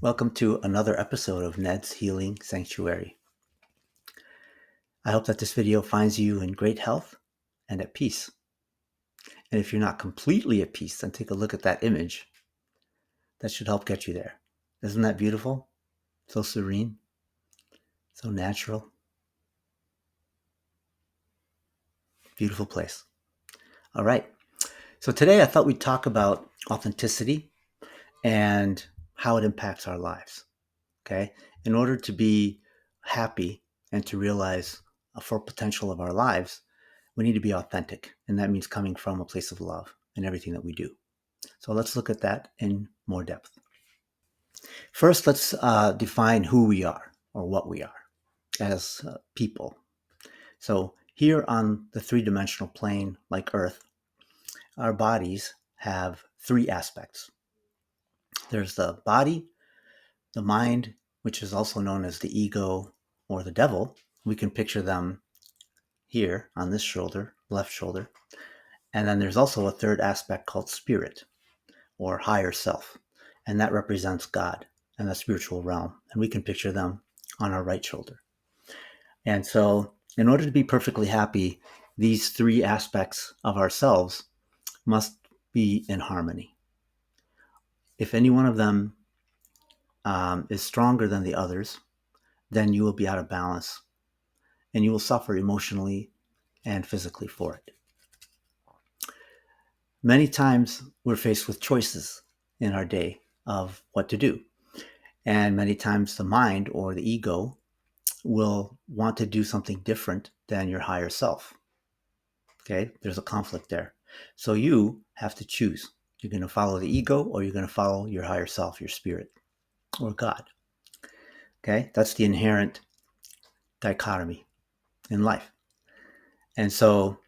Welcome to another episode of Ned's Healing Sanctuary. I hope that this video finds you in great health and at peace. And if you're not completely at peace, then take a look at that image. That should help get you there. Isn't that beautiful? So serene, so natural. Beautiful place. All right. So today I thought we'd talk about authenticity and how it impacts our lives. Okay. In order to be happy and to realize a full potential of our lives, we need to be authentic. And that means coming from a place of love in everything that we do. So let's look at that in more depth. First, let's define who we are or what we are as people. So here on the three-dimensional plane, like Earth, our bodies have three aspects. There's the body, the mind, which is also known as the ego or the devil. We can picture them here on this shoulder, left shoulder. And then there's also a third aspect called spirit or higher self. And that represents God and the spiritual realm. And we can picture them on our right shoulder. And so in order to be perfectly happy, these three aspects of ourselves must be in harmony. If any one of them is stronger than the others, then you will be out of balance and you will suffer emotionally and physically for it. Many times we're faced with choices in our day of what to do. And many times the mind or the ego will want to do something different than your higher self. Okay, there's a conflict there. So you have to choose. You're going to follow the ego or you're going to follow your higher self, your spirit, or God. Okay, that's the inherent dichotomy in life. And so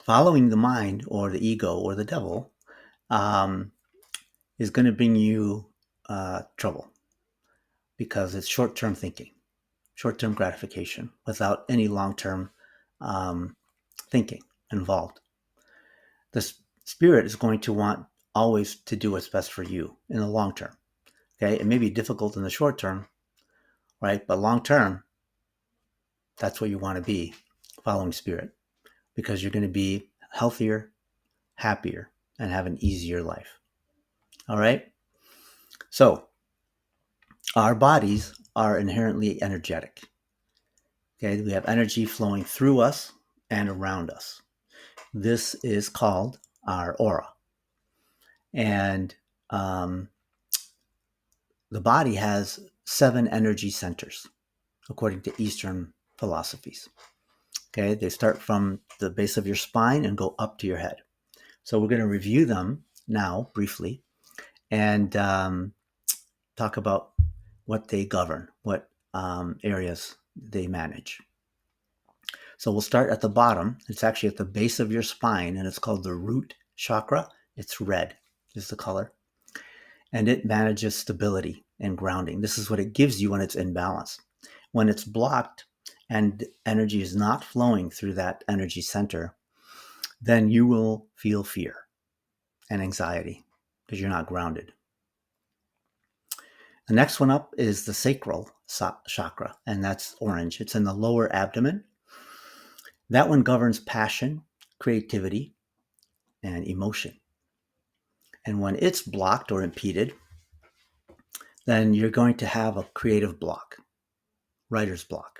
following the mind or the ego or the devil is going to bring you trouble because it's short-term thinking, short-term gratification without any long-term thinking involved. The spirit is going to want always to do what's best for you in the long term. Okay, it may be difficult in the short term, right? But long term, that's what you want to be, following spirit, because you're going to be healthier, happier, and have an easier life. All right. So our bodies are inherently energetic. Okay, we have energy flowing through us and around us. This is called our aura. And the body has 7 energy centers, according to Eastern philosophies. Okay, they start from the base of your spine and go up to your head. So we're going to review them now briefly and talk about what they govern, what areas they manage. So we'll start at the bottom. It's actually at the base of your spine, and it's called the root chakra. It's red is the color. And it manages stability and grounding. This is what it gives you when it's in balance. When it's blocked and energy is not flowing through that energy center, then you will feel fear and anxiety because you're not grounded. The next one up is the sacral chakra, and that's orange. It's in the lower abdomen. That one governs passion, creativity, and emotion. And when it's blocked or impeded, then you're going to have a creative block, writer's block.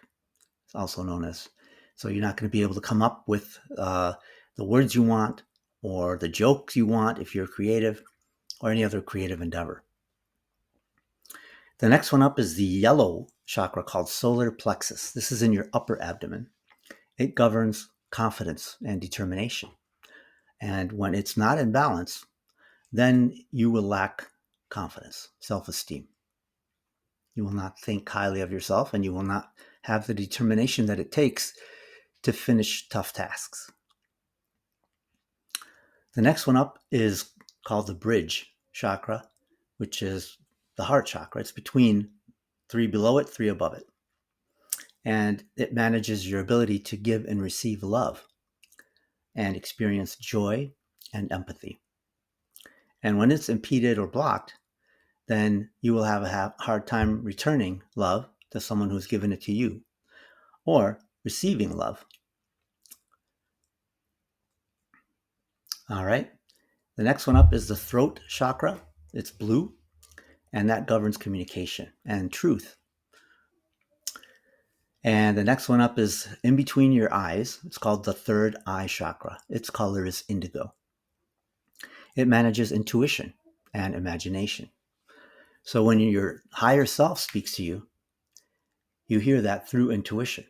It's also known as. So you're not going to be able to come up with the words you want or the jokes you want if you're creative or any other creative endeavor. The next one up is the yellow chakra called solar plexus. This is in your upper abdomen. It governs confidence and determination. And when it's not in balance, then you will lack confidence, self-esteem. You will not think highly of yourself, and you will not have the determination that it takes to finish tough tasks. The next one up is called the bridge chakra, which is the heart chakra. It's between 3 below it, 3 above it. And it manages your ability to give and receive love and experience joy and empathy. And when it's impeded or blocked, then you will have a hard time returning love to someone who's given it to you, or receiving love. All right. The next one up is the throat chakra. It's blue, and that governs communication and truth. And the next one up is in between your eyes. It's called the third eye chakra. Its color is indigo. It manages intuition and imagination. So when your higher self speaks to you, you hear that through intuition.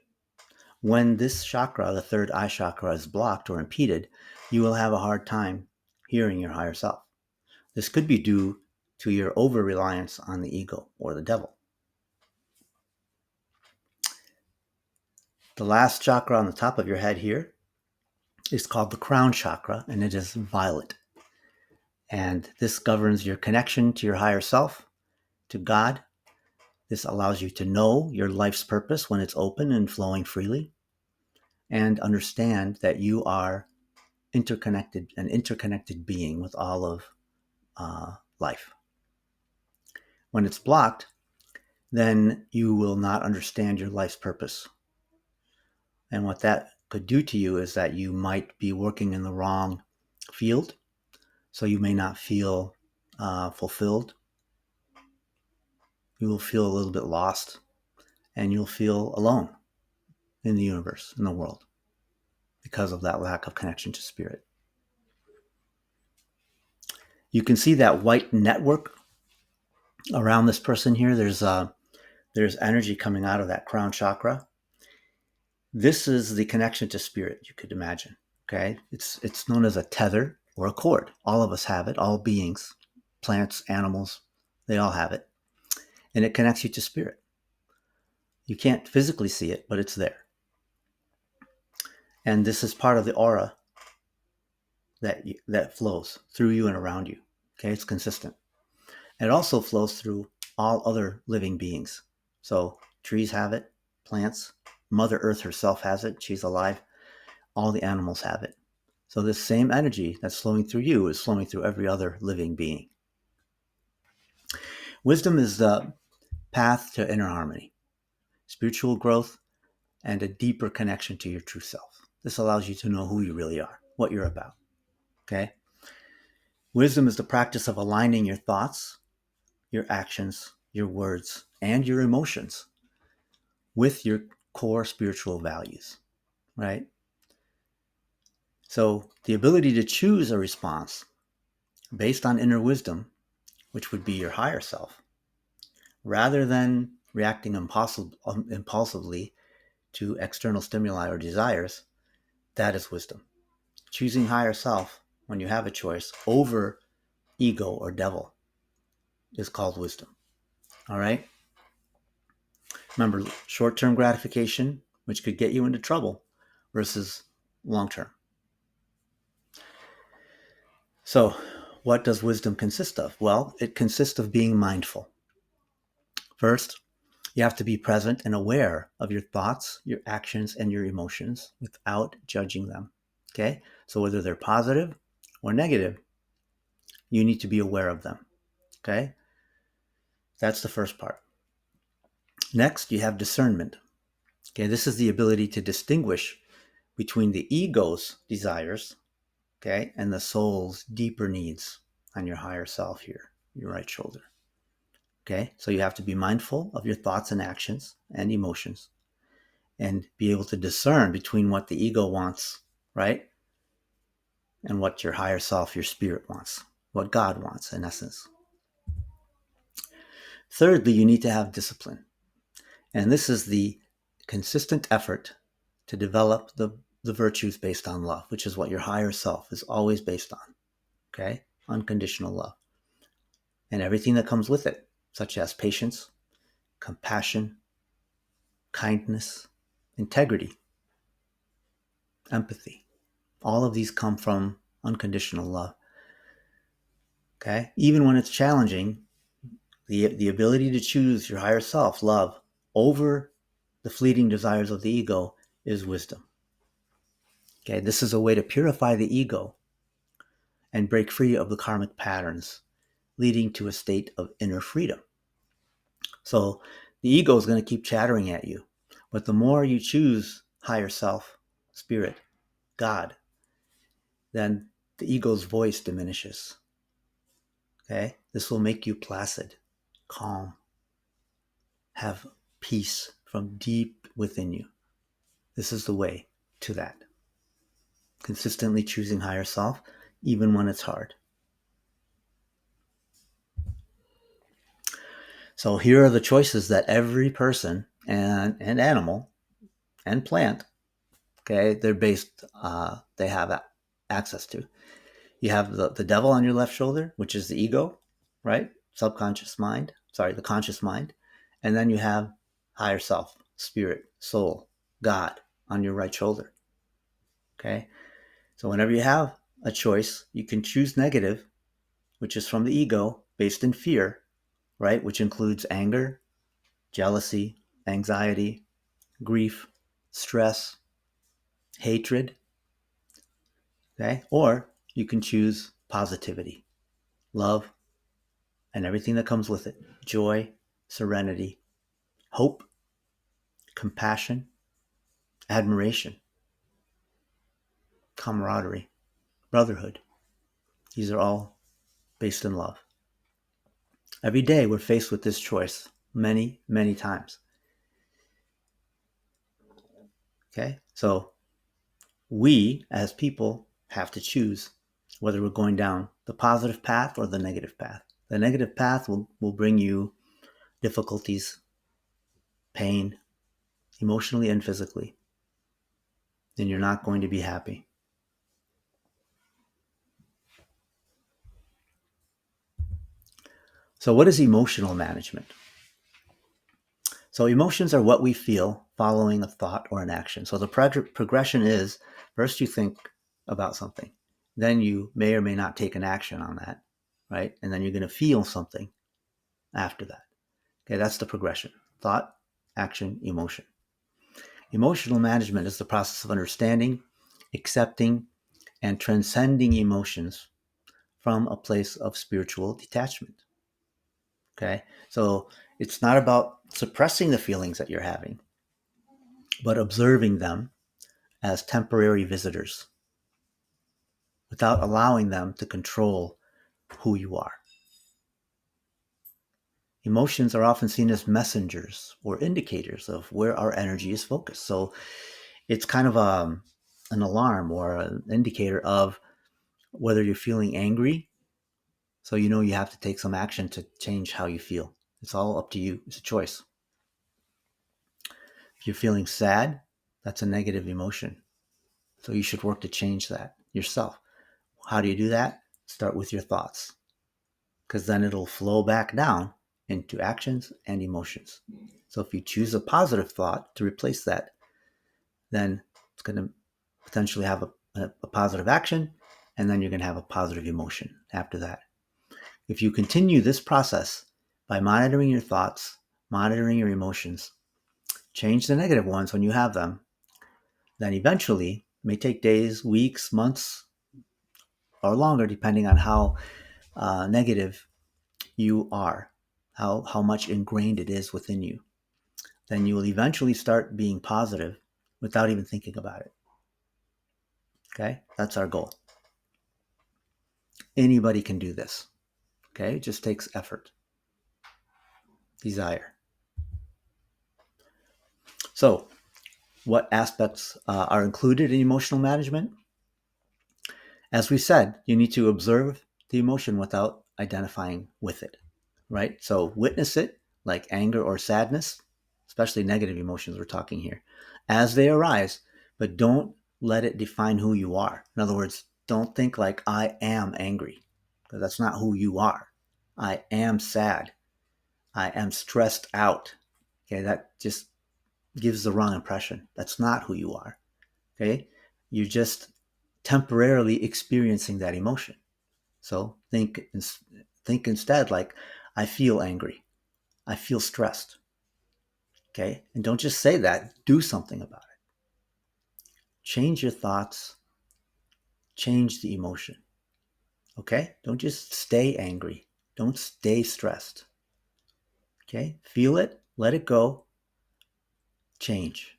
When this chakra, the third eye chakra, is blocked or impeded, you will have a hard time hearing your higher self. This could be due to your over-reliance on the ego or the devil. The last chakra on the top of your head here is called the crown chakra, and it is violet. And this governs your connection to your higher self, to God. This allows you to know your life's purpose when it's open and flowing freely, and understand that you are an interconnected being with all of life. When it's blocked, then you will not understand your life's purpose. And what that could do to you is that you might be working in the wrong field, so you may not feel fulfilled. You will feel a little bit lost, and you'll feel alone in the universe, in the world, because of that lack of connection to spirit. You can see that white network around this person here. There's energy coming out of that crown chakra. This is the connection to spirit, you could imagine. Okay, it's known as a tether or a cord. All of us have it. All beings, plants, animals, they all have it, and it connects you to spirit. You can't physically see it, but it's there. And this is part of the aura that flows through you and around you. Okay, it's consistent. It also flows through all other living beings. So trees have it, plants, Mother Earth herself has it. She's alive. All the animals have it. So this same energy that's flowing through you is flowing through every other living being. Wisdom is the path to inner harmony, spiritual growth, and a deeper connection to your true self. This allows you to know who you really are, what you're about. Okay? Wisdom is the practice of aligning your thoughts, your actions, your words, and your emotions with your core spiritual values, right? So the ability to choose a response based on inner wisdom, which would be your higher self, rather than reacting impulsively to external stimuli or desires, that is wisdom. Choosing higher self when you have a choice over ego or devil is called wisdom. All right? Remember, short-term gratification, which could get you into trouble, versus long-term. So, what does wisdom consist of? Well, it consists of being mindful. First, you have to be present and aware of your thoughts, your actions, and your emotions without judging them. Okay? So whether they're positive or negative, you need to be aware of them. Okay? That's the first part. Next, you have discernment. Okay, this is the ability to distinguish between the ego's desires, okay, and the soul's deeper needs on your higher self here, your right shoulder. Okay, so you have to be mindful of your thoughts and actions and emotions and be able to discern between what the ego wants, right, and what your higher self, your spirit wants, what God wants in essence. Thirdly, you need to have discipline. And this is the consistent effort to develop the virtues based on love, which is what your higher self is always based on. Okay? Unconditional love. And everything that comes with it, such as patience, compassion, kindness, integrity, empathy. All of these come from unconditional love. Okay? Even when it's challenging, the ability to choose your higher self, love, over the fleeting desires of the ego is wisdom. Okay, this is a way to purify the ego and break free of the karmic patterns leading to a state of inner freedom. So the ego is going to keep chattering at you. But the more you choose higher self, spirit, God, then the ego's voice diminishes. Okay? This will make you placid, calm, have peace from deep within you. This is the way to that. Consistently choosing higher self, even when it's hard. So here are the choices that every person and animal and plant, okay, they have access to. You have the devil on your left shoulder, which is the ego, right? The conscious mind. And then you have higher self, spirit, soul, God on your right shoulder. Okay. So whenever you have a choice, you can choose negative, which is from the ego based in fear, right? Which includes anger, jealousy, anxiety, grief, stress, hatred. Okay. Or you can choose positivity, love, and everything that comes with it: joy, serenity, hope, compassion, admiration, camaraderie, brotherhood. These are all based in love. Every day we're faced with this choice many, many times. Okay? So we as people have to choose whether we're going down the positive path or the negative path. The negative path will bring you difficulties, pain, emotionally and physically. And you're not going to be happy. So, what is emotional management? So, emotions are what we feel following a thought or an action. So, the progression is first you think about something, then you may or may not take an action on that, right? And then you're going to feel something after that. Okay, that's the progression: thought, action, emotion. Emotional management is the process of understanding, accepting, and transcending emotions from a place of spiritual detachment. Okay, so it's not about suppressing the feelings that you're having, but observing them as temporary visitors without allowing them to control who you are. Emotions are often seen as messengers or indicators of where our energy is focused. So it's kind of an alarm or an indicator of whether you're feeling angry. So you know you have to take some action to change how you feel. It's all up to you. It's a choice. If you're feeling sad, that's a negative emotion. So you should work to change that yourself. How do you do that? Start with your thoughts, because then it'll flow back down into actions and emotions. So if you choose a positive thought to replace that, then it's going to potentially have a positive action, and then you're going to have a positive emotion after that. If you continue this process by monitoring your thoughts, monitoring your emotions, change the negative ones when you have them, then eventually, it may take days, weeks, months, or longer, depending on how negative you are, how much ingrained it is within you, then you will eventually start being positive without even thinking about it. Okay? That's our goal. Anybody can do this. Okay? It just takes effort, desire. So, what aspects are included in emotional management? As we said, you need to observe the emotion without identifying with it, right? So witness it, like anger or sadness, especially negative emotions we're talking here, as they arise, but don't let it define who you are. In other words, don't think like I am angry, because that's not who you are. I am sad. I am stressed out. Okay, that just gives the wrong impression. That's not who you are. Okay, you're just temporarily experiencing that emotion. So think instead like, I feel angry. I feel stressed. Okay, and don't just say that. Do something about it. Change your thoughts. Change the emotion. Okay, don't just stay angry. Don't stay stressed. Okay? Feel it, let it go, change.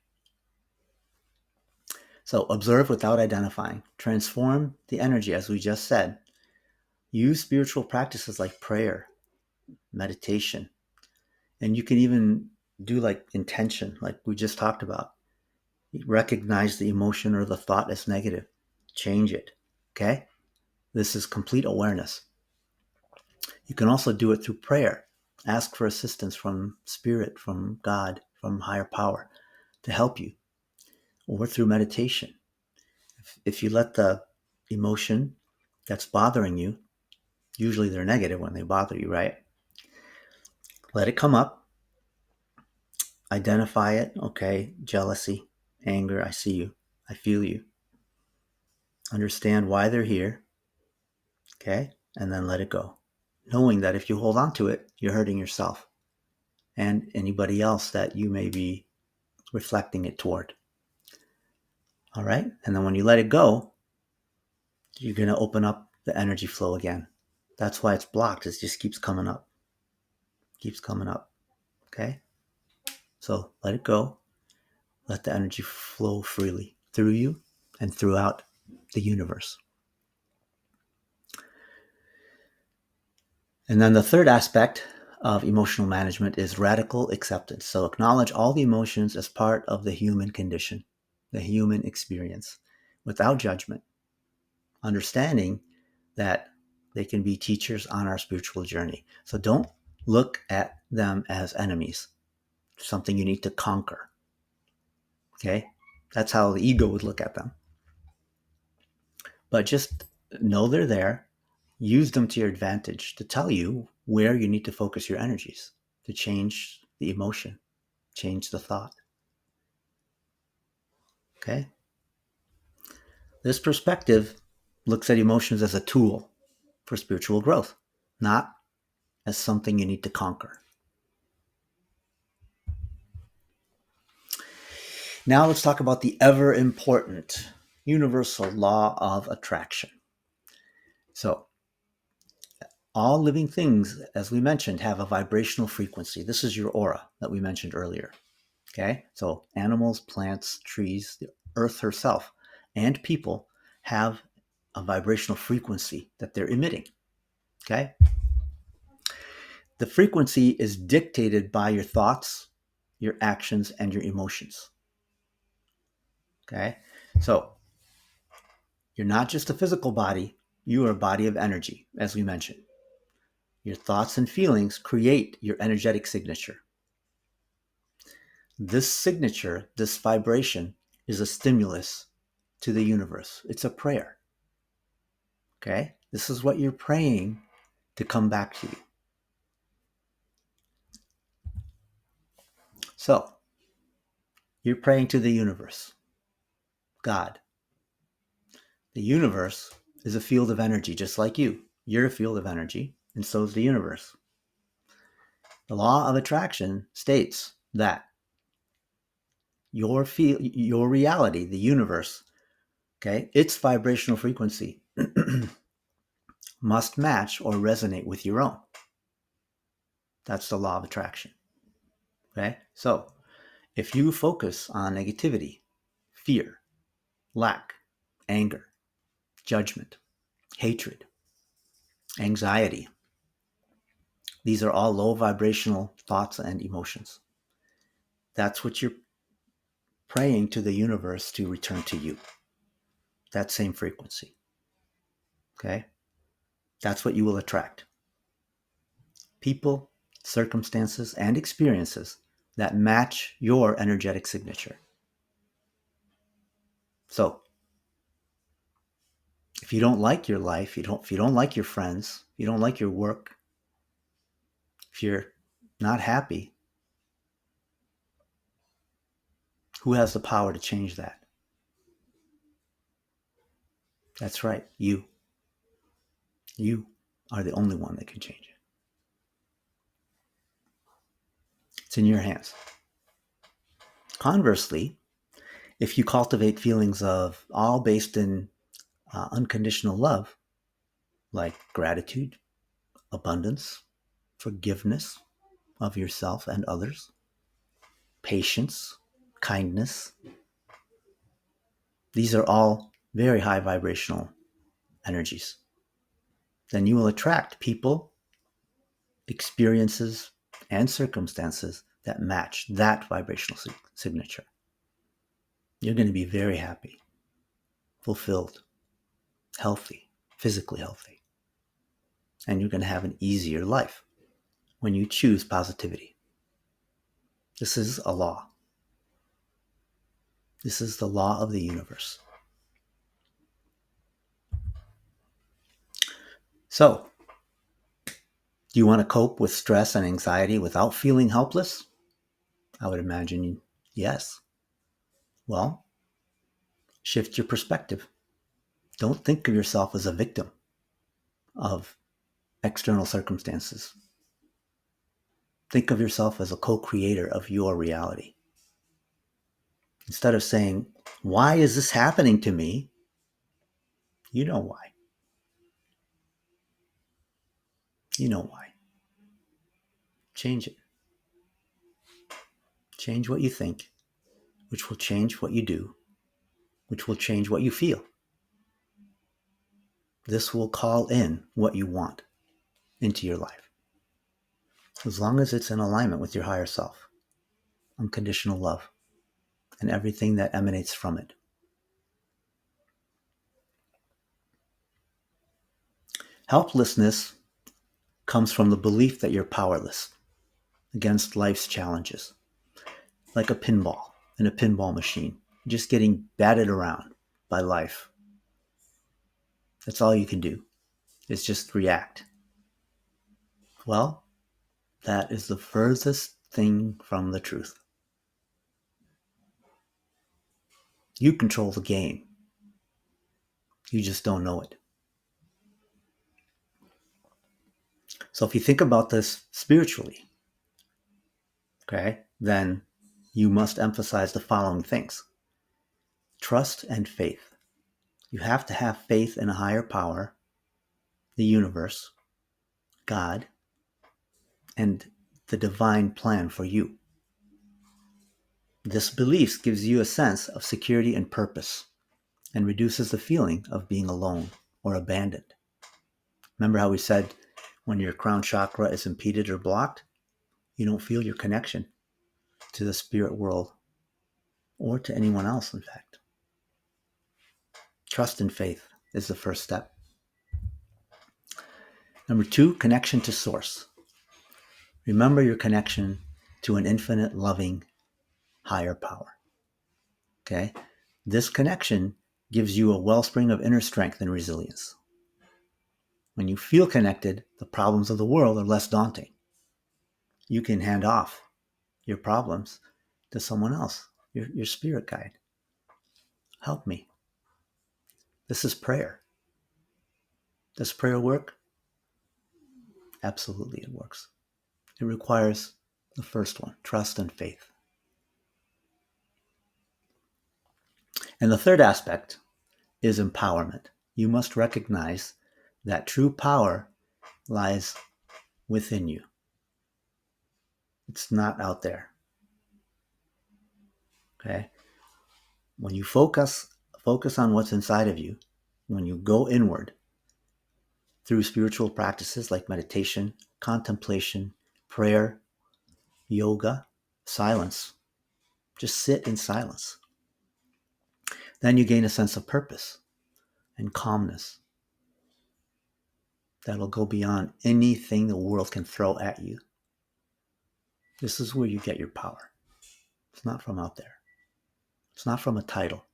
So observe without identifying. Transform the energy, as we just said. Use spiritual practices like prayer, meditation, and you can even do like intention, like we just talked about. Recognize the emotion or the thought as negative. Change it. Okay? This is complete awareness. You can also do it through prayer. Ask for assistance from spirit, from God, from higher power to help you, or through meditation. If you let the emotion that's bothering you, usually they're negative when they bother you, right? Let it come up, identify it. Okay, jealousy, anger, I see you, I feel you. Understand why they're here, okay? And then let it go. Knowing that if you hold on to it, you're hurting yourself and anybody else that you may be reflecting it toward. All right? And then when you let it go, you're going to open up the energy flow again. That's why it's blocked. It just keeps coming up. Keeps coming up. Okay? So let it go. Let the energy flow freely through you and throughout the universe. And then the third aspect of emotional management is radical acceptance. So acknowledge all the emotions as part of the human condition, the human experience, without judgment, understanding that they can be teachers on our spiritual journey. So don't look at them as enemies, something you need to conquer. Okay? That's how the ego would look at them. But just know they're there. Use them to your advantage to tell you where you need to focus your energies to change the emotion, change the thought. Okay? This perspective looks at emotions as a tool for spiritual growth, not as something you need to conquer. Now let's talk about the ever important universal law of attraction. So, all living things, as we mentioned, have a vibrational frequency. This is your aura that we mentioned earlier. Okay, so animals, plants, trees, the earth herself, and people have a vibrational frequency that they're emitting. Okay, the frequency is dictated by your thoughts, your actions, and your emotions. Okay, so you're not just a physical body, you are a body of energy, as we mentioned. Your thoughts and feelings create your energetic signature. This signature, this vibration, is a stimulus to the universe. It's a prayer. Okay? This is what you're praying to come back to you. So, you're praying to the universe, God. The universe is a field of energy, just like you. You're a field of energy, and so is the universe. The law of attraction states that your reality, the universe, okay, its vibrational frequency must match or resonate with your own. That's the law of attraction. Okay? So, if you focus on negativity, fear, lack, anger, judgment, hatred, anxiety, these are all low vibrational thoughts and emotions. That's what you're praying to the universe to return to you. That same frequency. Okay? That's what you will attract. People, circumstances, and experiences that match your energetic signature. So, if you don't like your life, if you don't like your friends, if you don't like your work, if you're not happy, who has the power to change that? That's right, you. You are the only one that can change it. It's in your hands. Conversely, if you cultivate feelings of all based in unconditional love, like gratitude, abundance, forgiveness of yourself and others, patience, kindness. These are all very high vibrational energies. Then you will attract people, experiences, and circumstances that match that vibrational signature. You're going to be very happy, fulfilled, healthy, physically healthy. And you're going to have an easier life when you choose positivity. This is a law. This is the law of the universe. So, do you want to cope with stress and anxiety without feeling helpless? I would imagine yes. Well, shift your perspective. Don't think of yourself as a victim of external circumstances. Think of yourself as a co-creator of your reality. Instead of saying, why is this happening to me? You know why. You know why. Change it. Change what you think, which will change what you do, which will change what you feel. This will call in what you want into your life. As long as it's in alignment with your higher self, unconditional love, and everything that emanates from it. Helplessness comes from the belief that you're powerless against life's challenges, like a pinball in a pinball machine, just getting batted around by life. That's all you can do, is just react. Well, that is the furthest thing from the truth. You control the game. You just don't know it. So if you think about this spiritually, okay, then you must emphasize the following things. Trust and faith. You have to have faith in a higher power, the universe, God, and the divine plan for you. This belief gives you a sense of security and purpose and reduces the feeling of being alone or abandoned. Remember how we said when your crown chakra is impeded or blocked, you don't feel your connection to the spirit world or to anyone else, in fact. Trust and faith is the first step. Number 2, connection to source. Remember your connection to an infinite, loving, higher power. Okay? This connection gives you a wellspring of inner strength and resilience. When you feel connected, the problems of the world are less daunting. You can hand off your problems to someone else, your spirit guide. Help me. This is prayer. Does prayer work? Absolutely, it works. It requires the first one, trust and faith. And the third aspect is empowerment. You must recognize that true power lies within you. It's not out there. Okay? When you focus on what's inside of you, when you go inward through spiritual practices like meditation, contemplation, prayer, yoga, silence, just sit in silence. Then you gain a sense of purpose and calmness that'll go beyond anything the world can throw at you. This is where you get your power. It's not from out there. It's not from a title.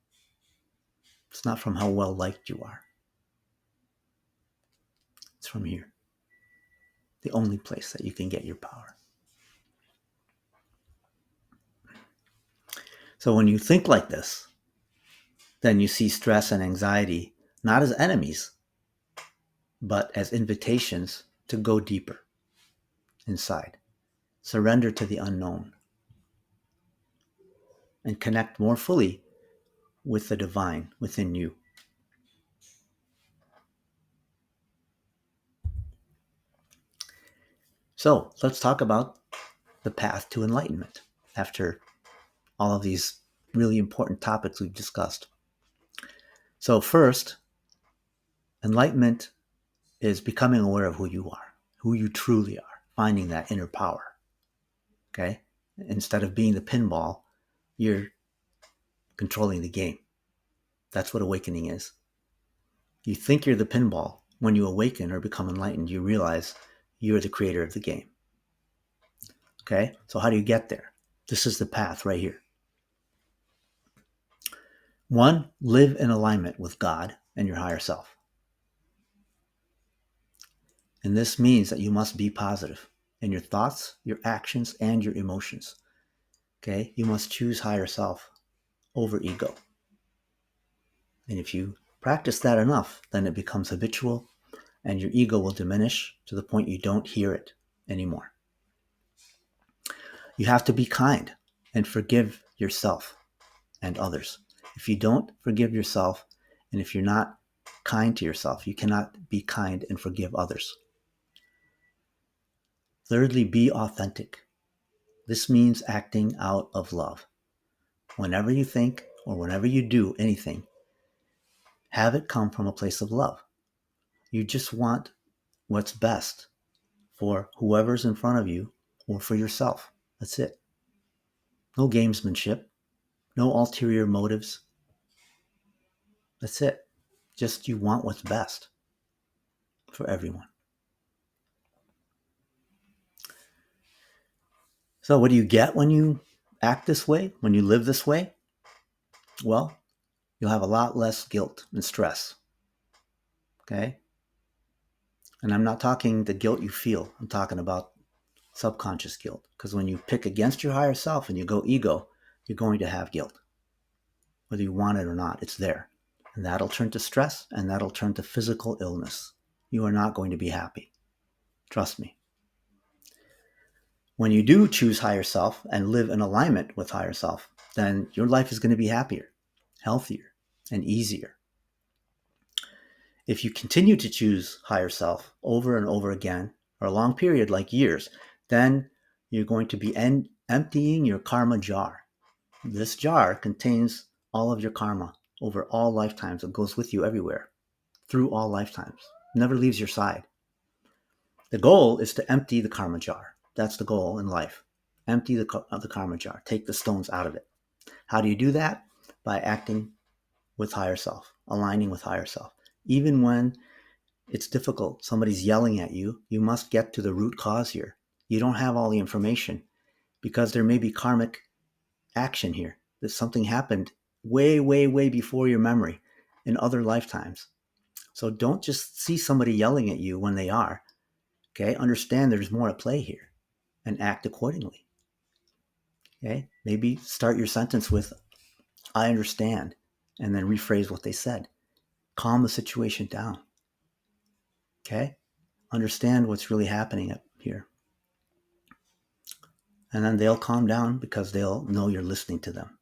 It's not from how well liked you are. It's from here. The only place that you can get your power. So when you think like this, then you see stress and anxiety not as enemies, but as invitations to go deeper inside, surrender to the unknown, and connect more fully with the divine within you. So let's talk about the path to enlightenment after all of these really important topics we've discussed. So first, enlightenment is becoming aware of who you are, who you truly are, finding that inner power. Okay? Instead of being the pinball, you're controlling the game. That's what awakening is. You think you're the pinball. When you awaken or become enlightened, you realize you're the creator of the game. Okay? So how do you get there? This is the path right here. 1, live in alignment with God and your higher self. And this means that you must be positive in your thoughts, your actions, and your emotions. Okay? You must choose higher self over ego. And if you practice that enough, then it becomes habitual and your ego will diminish to the point you don't hear it anymore. You have to be kind and forgive yourself and others. If you don't forgive yourself and if you're not kind to yourself, you cannot be kind and forgive others. Thirdly, be authentic. This means acting out of love. Whenever you think or whenever you do anything, have it come from a place of love. You just want what's best for whoever's in front of you or for yourself. That's it. No gamesmanship, no ulterior motives. That's it. Just you want what's best for everyone. So, what do you get when you act this way, when you live this way? Well, you'll have a lot less guilt and stress. Okay? And I'm not talking the guilt you feel, I'm talking about subconscious guilt. Because when you pick against your higher self and you go ego, you're going to have guilt. Whether you want it or not, it's there. And that'll turn to stress and that'll turn to physical illness. You are not going to be happy. Trust me. When you do choose higher self and live in alignment with higher self, then your life is going to be happier, healthier, and easier. If you continue to choose higher self over and over again for a long period, like years, then you're going to be emptying your karma jar. This jar contains all of your karma over all lifetimes. It goes with you everywhere, through all lifetimes. Never leaves your side. The goal is to empty the karma jar. That's the goal in life. Empty the karma jar. Take the stones out of it. How do you do that? By acting with higher self, aligning with higher self. Even when it's difficult, somebody's yelling at you, you must get to the root cause here. You don't have all the information because there may be karmic action here. That something happened way, way, way before your memory in other lifetimes. So don't just see somebody yelling at you when they are. Okay, understand there's more at play here and act accordingly. Okay, maybe start your sentence with, I understand, and then rephrase what they said. Calm the situation down. Okay, understand what's really happening up here. And then they'll calm down because they'll know you're listening to them.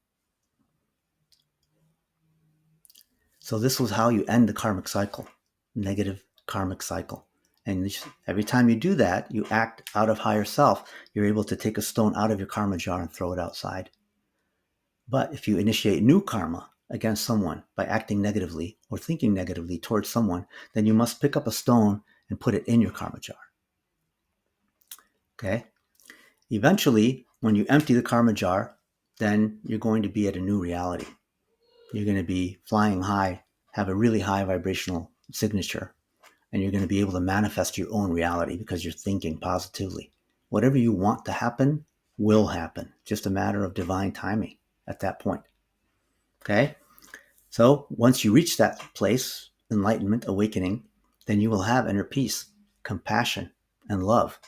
So this was how you end the karmic cycle, negative karmic cycle. And every time you do that, you act out of higher self. You're able to take a stone out of your karma jar and throw it outside. But if you initiate new karma against someone by acting negatively or thinking negatively towards someone, then you must pick up a stone and put it in your karma jar. Okay? Eventually, when you empty the karma jar, then you're going to be at a new reality. You're going to be flying high, have a really high vibrational signature, and you're going to be able to manifest your own reality because you're thinking positively. Whatever you want to happen will happen. Just a matter of divine timing at that point. Okay? So once you reach that place, enlightenment, awakening, then you will have inner peace, compassion, and love.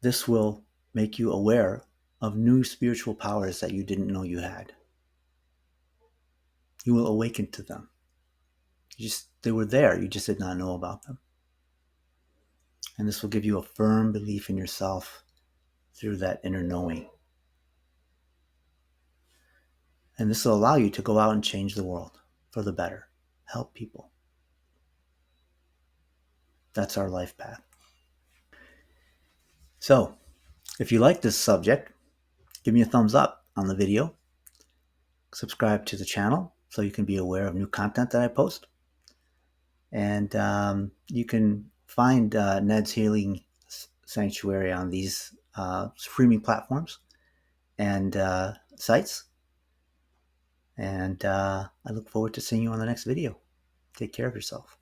This will make you aware of new spiritual powers that you didn't know you had. You will awaken to them. They were there, you just did not know about them. And this will give you a firm belief in yourself through that inner knowing. And this will allow you to go out and change the world for the better, help people. That's our life path. So if you like this subject, give me a thumbs up on the video, subscribe to the channel so you can be aware of new content that I post. And you can find Ned's Healing Sanctuary on these streaming platforms and sites. And I look forward to seeing you on the next video. Take care of yourself.